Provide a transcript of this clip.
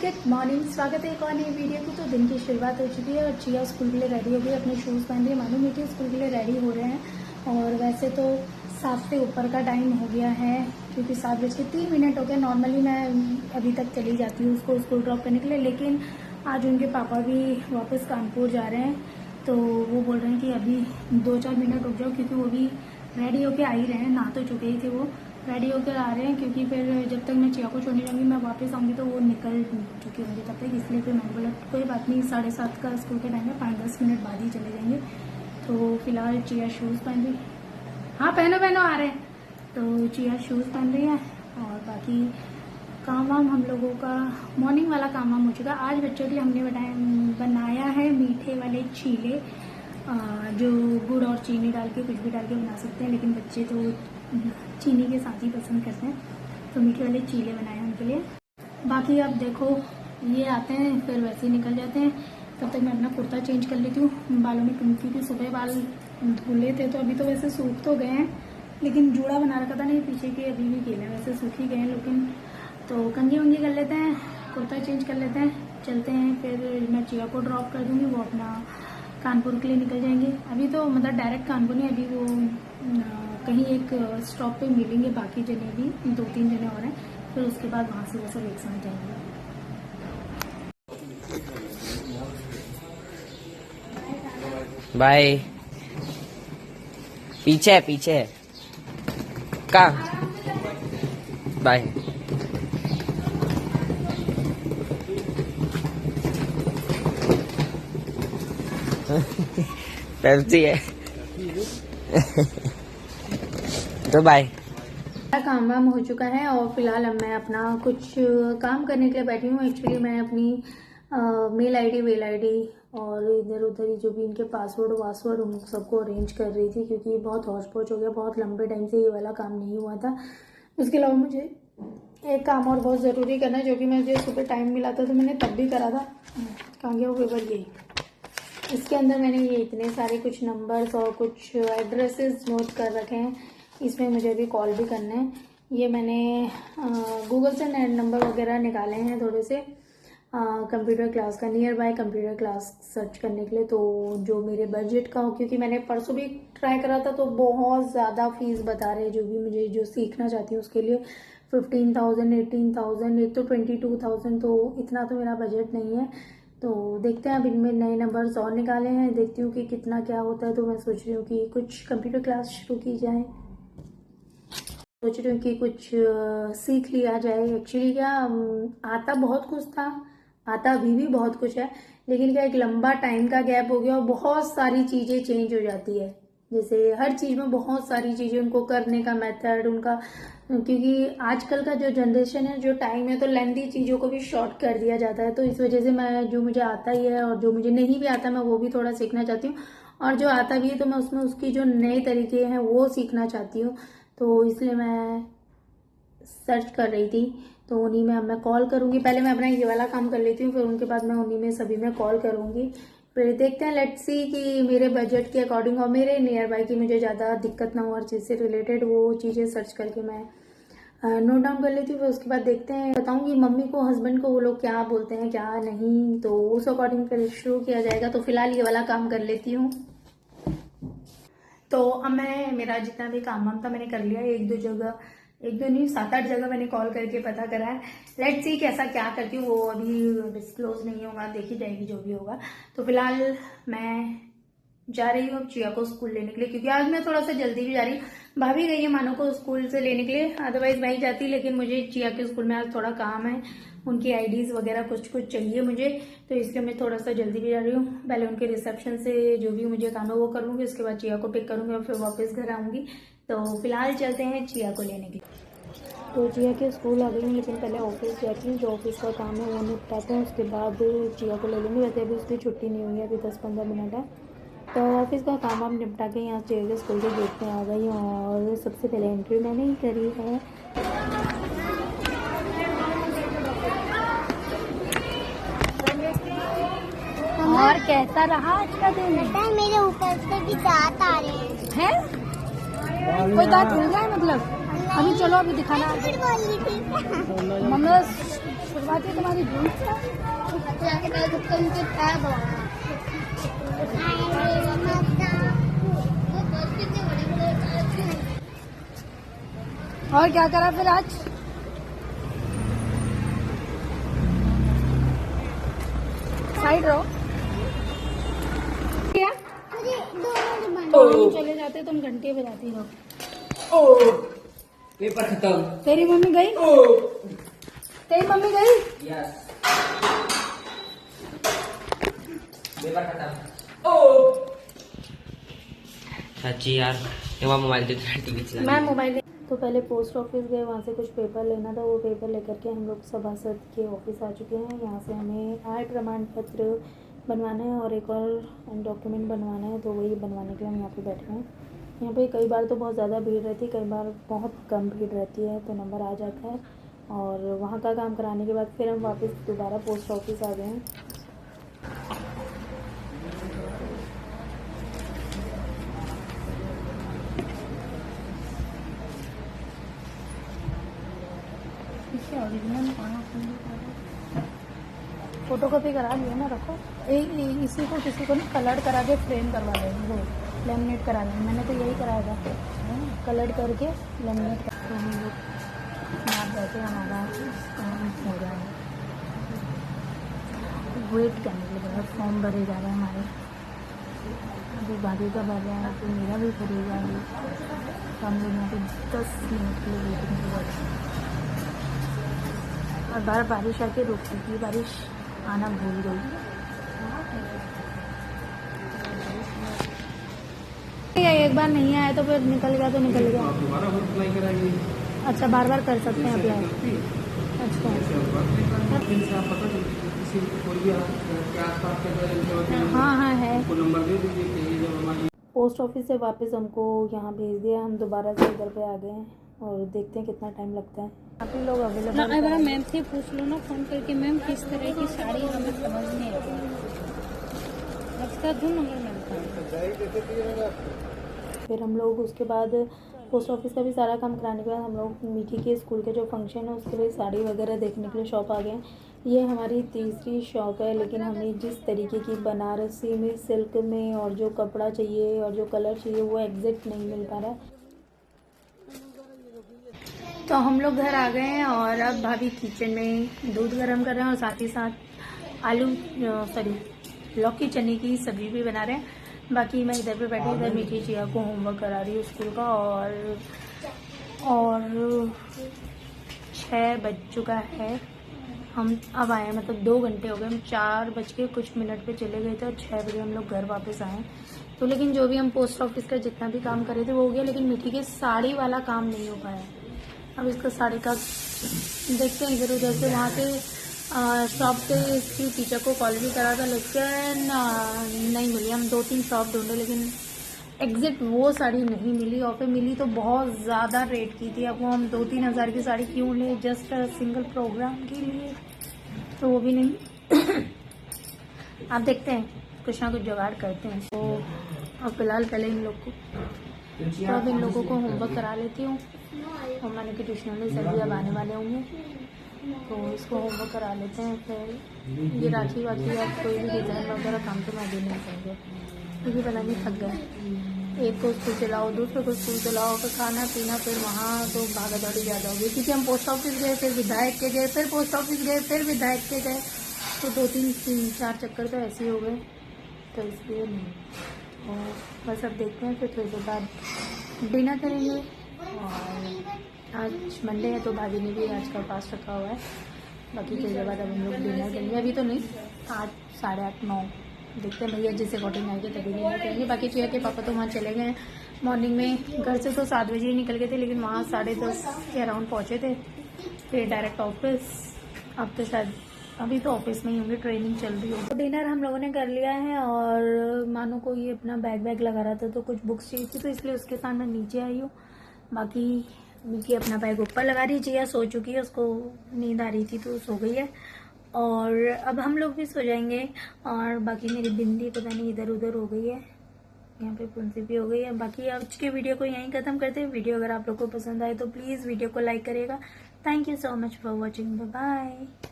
Good morning, स्वागत है एक और नई वीडियो की। तो दिन की शुरुआत हो चुकी है और चिया स्कूल के लिए रेडी हो गई, अपने शूज़ पहन रही है। मालूम है कि स्कूल के लिए रेडी हो रहे हैं और वैसे तो 7 से ऊपर का टाइम हो गया है क्योंकि 7:03 हो गए। नॉर्मली मैं अभी तक चली जाती हूँ उसको स्कूल ड्रॉप करने के लिए, लेकिन आज उनके पापा भी वापस कानपुर जा रहे हैं तो वो बोल रहे हैं कि अभी 2-4 मिनट रुक जाओ क्योंकि वो भी रेडी होके आ ही रहे हैं। नहा तो चुके ही थे, वो रेडी होकर आ रहे हैं क्योंकि फिर जब तक मैं चिया को छोड़ने जाऊंगी मैं वापस आऊंगी तो वो निकल चुकी होंगी तब तक, इसलिए फिर मैंने बोला कोई बात नहीं, 7:30 का स्कूल का टाइम है, 5-10 मिनट बाद ही चले जाएंगे। तो फिलहाल चिया शूज़ पहन रही, हाँ पहनो आ रहे हैं। तो चिया शूज़ पहन रही है और बाकी काम वाम हम लोगों का मॉर्निंग वाला काम वाम हो चुका। आज बच्चों के लिए हमने बनाया है मीठे वाले चीले, जो गुड़ और चीनी डाल के कुछ भी डाल के बना सकते हैं, लेकिन बच्चे तो चीनी के साथ ही पसंद करते हैं, तो मीठे वाले चीले बनाए हैं उनके लिए। बाकी अब देखो ये आते हैं फिर वैसे ही निकल जाते हैं, तब तक मैं अपना कुर्ता चेंज कर लेती हूँ। बालों में क्योंकि सुबह बाल धुले थे तो अभी तो वैसे सूख तो गए हैं, लेकिन जूड़ा बना रखा था नहीं पीछे के, अभी भी गीले वैसे सूख ही गए हैं, लेकिन तो कंघी वंगी कर लेते हैं, कुर्ता चेंज कर लेते हैं, चलते हैं। फिर मैं चिया को ड्रॉप कर दूँगी, वो अपना कानपुर के लिए निकल जाएंगे। अभी तो मतलब डायरेक्ट कानपुर नहीं, अभी वो कहीं एक स्टॉप पे मिलेंगे, बाकी जने भी 2-3 जने और हैं, फिर उसके बाद वहाँ से वो सब एक साथ जाएंगे। बाय। पीछे है कहाँ? बाय। पेप्सी है तो बाय। काम वाम हो चुका है और फिलहाल अब मैं अपना कुछ काम करने के लिए बैठी हूँ। एक्चुअली मैं अपनी मेल आईडी और इधर उधर जो भी इनके पासवर्ड उन सबको अरेंज कर रही थी क्योंकि बहुत हौच पौच हो गया, बहुत लंबे टाइम से ये वाला काम नहीं हुआ था। इसके अलावा मुझे एक काम और बहुत ज़रूरी करना है जो कि मुझे सुबह टाइम मिला था तो मैंने तब भी करा था। कहाँ गया वो पेपर? ये इसके अंदर मैंने ये इतने सारे कुछ नंबर्स और कुछ एड्रेसेस नोट कर रखे हैं, इसमें मुझे अभी कॉल भी करना है। ये मैंने गूगल से नंबर वगैरह निकाले हैं थोड़े से कंप्यूटर क्लास का, near by computer class search करने के लिए, तो जो मेरे बजट का हो, क्योंकि मैंने परसों भी ट्राई करा था तो बहुत ज़्यादा फीस बता रहे हैं। जो भी मुझे जो सीखना चाहती हूँ उसके लिए 15,000, 18,000, एक तो 22,000, तो इतना तो मेरा बजट नहीं है। तो देखते हैं, अब इनमें नए नंबर्स और निकाले हैं, देखती हूँ कि कितना क्या होता है। तो मैं सोच रही हूँ कि कुछ कंप्यूटर क्लास शुरू की जाए, सोच रही हूँ कि कुछ सीख लिया जाए। एक्चुअली क्या आता बहुत कुछ था, आता अभी भी बहुत कुछ है, लेकिन क्या एक लंबा टाइम का गैप हो गया और बहुत सारी चीज़ें चेंज हो जाती है। जैसे हर चीज़ में बहुत सारी चीज़ें, उनको करने का मेथड उनका, क्योंकि आजकल का जो जनरेशन है, जो टाइम है, तो लेंथी चीज़ों को भी शॉर्ट कर दिया जाता है। तो इस वजह से मैं जो मुझे आता ही है और जो मुझे नहीं भी आता मैं वो भी थोड़ा सीखना चाहती हूँ, और जो आता भी है तो मैं उसमें उसकी जो नए तरीके हैं वो सीखना चाहती हूँ। तो इसलिए मैं सर्च कर रही थी, तो उन्हीं में अब मैं कॉल करूँगी। पहले मैं अपना ये वाला काम कर लेती हूँ, फिर उनके बाद मैं उन्हीं में सभी में कॉल करूँगी। फिर देखते हैं, लेट्स सी कि मेरे बजट के अकॉर्डिंग और मेरे नियर बाय की मुझे ज़्यादा दिक्कत ना हो, हर चीज़ से रिलेटेड वो चीज़ें सर्च करके मैं नोट डाउन कर लेती हूँ। फिर उसके बाद देखते हैं, बताऊँगी मम्मी को, हस्बैंड को, वो लोग क्या बोलते हैं क्या नहीं, तो उस अकॉर्डिंग फिर शुरू किया जाएगा। तो फिलहाल ये वाला काम कर लेती हूँ। तो अब मैं मेरा जितना भी काम वाम था मैंने कर लिया, एक दो नहीं 7-8 जगह मैंने कॉल करके पता करा है। लेट्स सी कैसा क्या करती हूँ, वो अभी डिस्क्लोज नहीं होगा, देखी जाएगी जो भी होगा। तो फिलहाल मैं जा रही हूँ अब चिया को स्कूल लेने के लिए, क्योंकि आज मैं थोड़ा सा जल्दी भी जा रही हूँ। भाभी गई है मानो को स्कूल से लेने के लिए, अदरवाइज मैं ही जाती, लेकिन मुझे चिया के स्कूल में आज थोड़ा काम है, उनकी आईडीज वगैरह कुछ चाहिए मुझे, तो इसलिए मैं थोड़ा सा जल्दी भी जा रही हूँ। पहले उनके रिसेप्शन से जो भी मुझे काम है वो कर लूँगी, उसके बाद चिया को पिक करूँगी और फिर वापस घर आऊँगी। तो फिलहाल चलते हैं चिया को लेने के लिए। तो चिया के स्कूल आ गई हूँ, लेकिन पहले ऑफिस जाती हूँ, जो ऑफिस का काम है वो निपटाते हैं, उसके बाद चिया को ले लेंगे। वैसे अभी उसकी छुट्टी नहीं हुई है, अभी 10-15 मिनट है। तो ऑफिस का काम आप निपटा के यहाँ चिया के स्कूल के गेट में आ गई हूँ और सबसे पहले एंट्री मैंने ही करी है। और कैसा रहा आज का दिन? मेरे ऊपर से भी दांत आ रहे हैं। कोई दांत हिल रहा है मतलब? अभी चलो, अभी दिखाना। फिर बोल रही थी मम्मी बातें तुम्हारी झूठ है। जाके पहले सबको उनके पैर दबाना। और क्या करा फिर आज? साइड रहो। क्या चले जाते तुम घंटे बजाती रहो। पेपर खत्म। तेरी मम्मी गई? तेरी मम्मी गई? यस। पेपर खत्म। सच्ची यार, ये मोबाइल देख रहा, टीवी चला। मैं मोबाइल तो पहले पोस्ट ऑफिस गए, वहाँ से कुछ पेपर लेना था। वो पेपर लेकर के हम लोग सभासद के ऑफिस आ चुके हैं। यहाँ से हमें आय प्रमाण पत्र बनवाना है और एक और डॉक्यूमेंट बनवाना है, तो वही बनवाने के लिए हम यहाँ पे बैठे हैं। यहाँ पे कई बार तो बहुत ज़्यादा भीड़ रहती है, कई बार बहुत कम भीड़ रहती है, तो नंबर आ जाता है। और वहाँ का काम कराने के बाद फिर हम वापस दोबारा पोस्ट ऑफिस आ गए हैं। फोटो कॉपी करा लिया ना, रखो। इसी को किसी को ना कलर करा के फ्रेम करवा लेंगे, वो लेमिनेट करा लेंगे। मैंने तो यही कराया था, कलर करके लेमिनेट करके हम लोग यहाँ बैठे हमारा हो रहा है। वेट करने के लिए फॉर्म भरे जा रहे हैं हमारे। अभी बाकी का भर रहा है, तो मेरा भी भरेगा अभी। तो हम लोग यहाँ पे 10 मिनट के लिए वेटिंग कर रहे हैं। और बार बारिश आके रुक चुकी, बारिश आना भूल गई। एक बार नहीं आया तो फिर निकल गया तो निकल गया। दोबारा अप्लाई कराएंगे। अच्छा, बार बार कर सकते हैं अप्लाई। अच्छा, हाँ हाँ है। नंबर दे दीजिए, जब हमारी पोस्ट ऑफिस से वापस हमको यहाँ भेज दिया। हम दोबारा से इधर पे आ गए हैं और देखते हैं कितना टाइम लगता है। आप ही लोग अवेलेबल एक बार मैम से पूछ लो ना फोन करके, मैम किस तरह की साड़ी हमें समझ नहीं आ रही। अच्छा, दो नंबर मैम का। फिर हम लोग उसके बाद पोस्ट ऑफिस का भी सारा काम कराने के बाद हम लोग मीठी के स्कूल के जो फंक्शन है उसके लिए साड़ी वगैरह देखने के लिए शॉप आ गए हैं। ये हमारी तीसरी शॉप है, लेकिन हमें जिस तरीके की बनारसी में, सिल्क में और जो कपड़ा चाहिए और जो कलर चाहिए वो एग्जैक्ट नहीं मिल पा रहा है। तो हम लोग घर आ गए हैं और अब भाभी किचन में दूध गर्म कर रहे हैं और साथ ही साथ लौकी चने की सब्जी भी बना रहे हैं। बाकी मैं इधर पे बैठी, इधर मीठी जिया को होमवर्क करा रही हूँ स्कूल का। और 6 बज चुका है। हम अब आए, मतलब 2 घंटे हो गए। हम 4 बज के कुछ मिनट पे चले गए थे और 6 बजे हम लोग घर वापस आए। तो लेकिन जो भी हम पोस्ट ऑफिस का जितना भी काम करे थे वो हो गया, लेकिन मीठी के साड़ी वाला काम नहीं हो पाया। अब इसका साड़ी का देखते हैं इधर उधर से। वहाँ से शॉप से इसकी टीचर को कॉल भी करा था, लेकिन नहीं मिली। हम 2-3 शॉप ढूंढे लेकिन एग्जैक्ट वो साड़ी नहीं मिली, और फिर मिली तो बहुत ज़्यादा रेट की थी। अब वो हम 2-3 हज़ार की साड़ी क्यों ले, जस्ट सिंगल प्रोग्राम के लिए, तो वो भी नहीं। आप देखते हैं कुछ ना कुछ जुगाड़ करते हैं। तो अब फिलहाल पहले इन लोगों को होमवर्क करा लेती हूँ। और मैंने कि ट्यूशनली सर भी अब आने वाले होंगे, तो इसको होमवर्क करा लेते हैं। फिर ये राखी वाखी या कोई भी डिज़ाइन वगैरह काम तो मैं अभी नहीं करेंगे, क्योंकि पहले भी थक गए। एक को स्कूल चलाओ, दूसरे को स्कूल चलाओ, फिर खाना पीना, फिर वहाँ तो भागा दौड़ी ज़्यादा होगी। क्योंकि हम पोस्ट ऑफिस गए, फिर विधायक के गए, फिर पोस्ट ऑफिस गए, फिर विधायक के गए, तो 2-3-4 चक्कर तो ऐसे ही हो गए। तो इसलिए नहीं, और बस अब देखते हैं। फिर थोड़ी देर बाद डिनर करेंगे। और आज मंडे है तो भाभी ने भी आज का फास्ट रखा हुआ है। बाकी थोड़ी देर बाद अब हम लोग डिनर करेंगे। अभी तो नहीं, 8, 8:30, 9 देखते हैं भैया जिससे अकॉर्डिंग आएगी तभी डिनर करेंगे। बाकी चिया के पापा तो वहाँ चले गए हैं। मॉर्निंग में घर से तो 7 बजे ही निकल गए थे, लेकिन वहाँ 10:30 के अराउंड पहुँचे थे। फिर डायरेक्ट ऑफिस। अब तो शायद अभी तो ऑफिस में ही होंगे, ट्रेनिंग चल रही है। तो डिनर हम लोगों ने कर लिया है और मानो को ये अपना बैग लगा रहा था, तो कुछ बुक्स चाहिए थी, तो इसलिए उसके साथ मैं नीचे आई हूँ। बाकी मिकी अपना बैग ऊपर लगा रही, जिया सो चुकी है, उसको नींद आ रही थी तो सो गई है। और अब हम लोग भी सो जाएंगे। और बाकी मेरी बिंदी पता नहीं इधर उधर हो गई है, यहाँ पे पुंसी भी हो गई है। बाकी आज के वीडियो को यहीं खत्म करते हैं। वीडियो अगर आप लोग को पसंद आए तो प्लीज़ वीडियो को लाइक करिएगा। Thank you so much for watching. Bye bye.